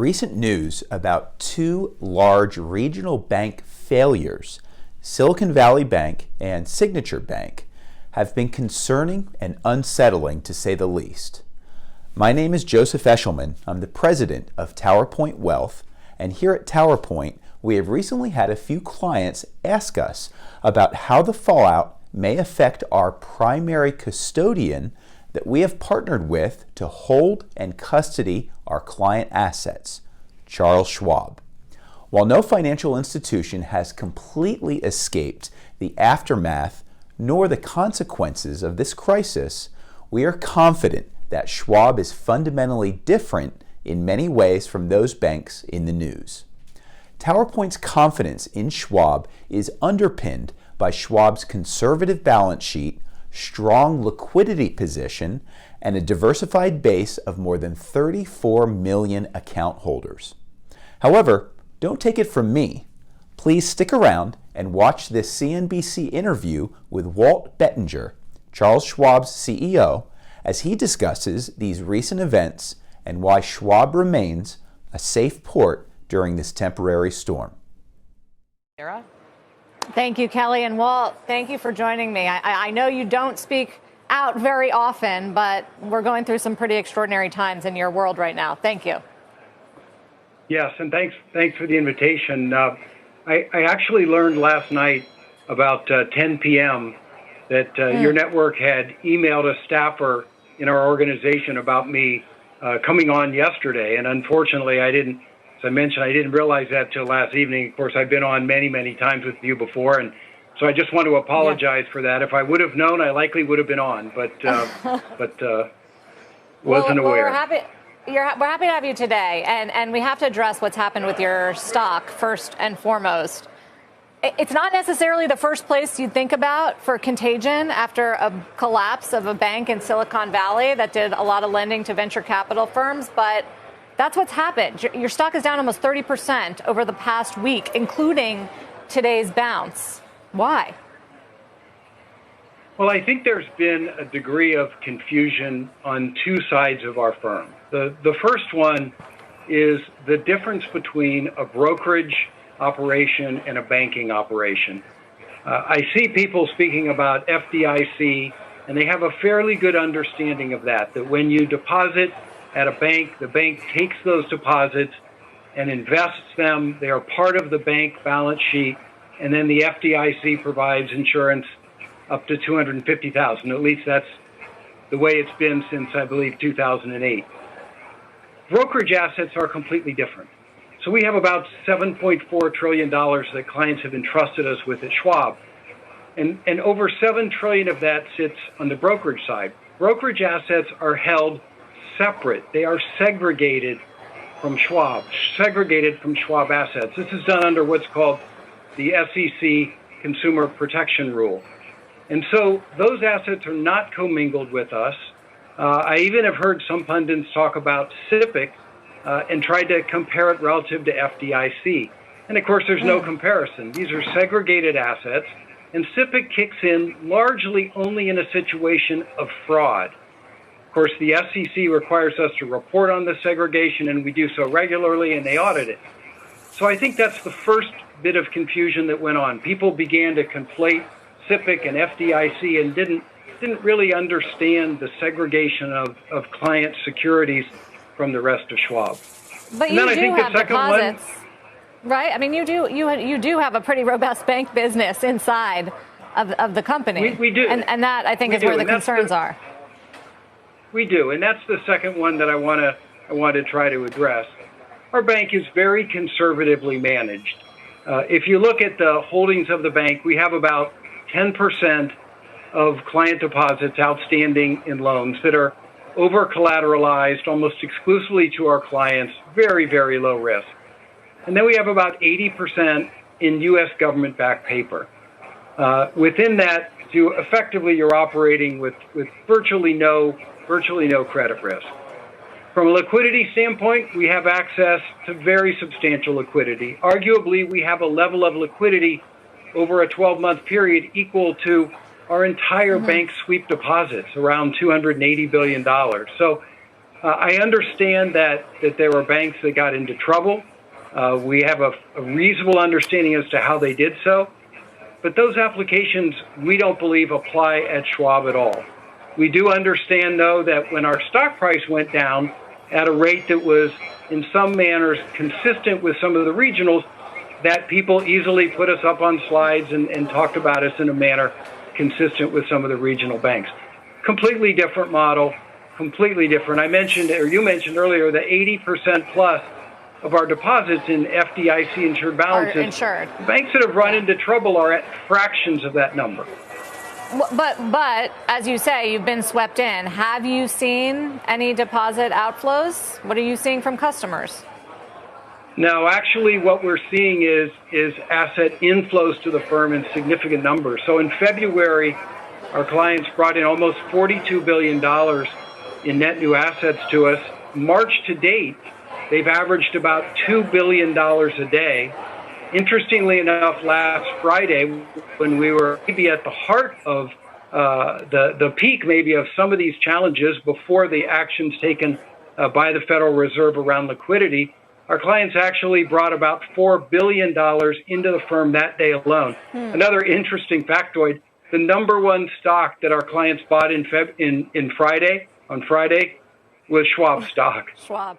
recent news about two large regional bank failures, Silicon Valley Bank and Signature Bank, have been concerning and unsettling to say the least. My name is Joseph Eshelman. I'm the president of Towerpoint Wealth, and here at Towerpoint, we have recently had a few clients ask us about how the fallout may affect our primary custodian that we have partnered with to hold and custody our client assets, Charles Schwab. While no financial institution has completely escaped the aftermath nor the consequences of this crisis, we are confident that Schwab is fundamentally different in many ways from those banks in the news. Towerpoint's confidence in Schwab is underpinned by Schwab's conservative balance sheet, strong liquidity position, and a diversified base of more than 34 million account holders. However, don't take it from me. Please stick around and watch this CNBC interview with Walt Bettinger, Charles Schwab's CEO, as he discusses these recent events and why Schwab remains a safe port during this temporary storm. Sarah? Thank you, Kelly and Walt. Thank you for joining me. I know you don't speak out very often, but we're going through some pretty extraordinary times in your world right now. Thank you. Yes, and thanks for the invitation. I actually learned last night about 10 p.m. that your network had emailed a staffer in our organization about me coming on yesterday, and unfortunately I didn't. As I mentioned, I didn't realize that till last evening. Of course, I've been on many times with you before, and so I just want to apologize for that. If I would have known, I likely would have been on, but wasn't aware. We're happy to have you today, and we have to address what's happened with your stock first and foremost. It's not necessarily the first place you'd think about for contagion after a collapse of a bank in Silicon Valley that did a lot of lending to venture capital firms, but that's what's happened. Your stock is down almost 30% over the past week, including today's bounce. Why? Well, I think there's been a degree of confusion on two sides of our firm. The first one is the difference between a brokerage operation and a banking operation. I see people speaking about FDIC, and they have a fairly good understanding of that when you deposit at a bank, the bank takes those deposits and invests them. They are part of the bank balance sheet, and then the FDIC provides insurance up to $250,000. At least that's the way it's been since, I believe, 2008. Brokerage assets are completely different. So we have about $7.4 trillion that clients have entrusted us with at Schwab. And over $7 trillion of that sits on the brokerage side. Brokerage assets are held separate. They are segregated from Schwab assets. This is done under what's called the SEC Consumer Protection Rule. And so those assets are not commingled with us. I even have heard some pundits talk about SIPC and tried to compare it relative to FDIC. And of course, there's no comparison. These are segregated assets, and SIPC kicks in largely only in a situation of fraud. Of course, the SEC requires us to report on the segregation, and we do so regularly, and they audit it. So I think that's the first bit of confusion that went on. People began to conflate SIPC and FDIC and didn't really understand the segregation of client securities from the rest of Schwab. But you do have deposits, right? I mean, you do have a pretty robust bank business inside of the company. We do. And that, I think, is where the concerns are. We do, and that's the second one that I want to try to address. Our bank is very conservatively managed. If you look at the holdings of the bank, we have about 10% of client deposits outstanding in loans that are over-collateralized almost exclusively to our clients, very low risk. And then we have about 80% in U.S. government-backed paper. Within that, you're operating with virtually no credit risk. From a liquidity standpoint, we have access to very substantial liquidity. Arguably, we have a level of liquidity over a 12-month period equal to our entire bank sweep deposits, around $280 billion. So I understand that there were banks that got into trouble. We have a reasonable understanding as to how they did so. But those applications, we don't believe, apply at Schwab at all. We do understand, though, that when our stock price went down at a rate that was in some manners consistent with some of the regionals, that people easily put us up on slides and talked about us in a manner consistent with some of the regional banks. Completely different model, completely different. I mentioned, or you mentioned earlier, that 80% plus of our deposits in FDIC insured balances, are insured. Banks that have run into trouble are at fractions of that number. But as you say, you've been swept in. Have you seen any deposit outflows? What are you seeing from customers? No, actually what we're seeing is asset inflows to the firm in significant numbers. So in February, our clients brought in almost $42 billion in net new assets to us. March to date, they've averaged about $2 billion a day. Interestingly enough, last Friday, when we were maybe at the heart of the peak maybe of some of these challenges before the actions taken by the Federal Reserve around liquidity, our clients actually brought about $4 billion into the firm that day alone. Another interesting factoid, the number one stock that our clients bought on Friday was Schwab stock. Schwab.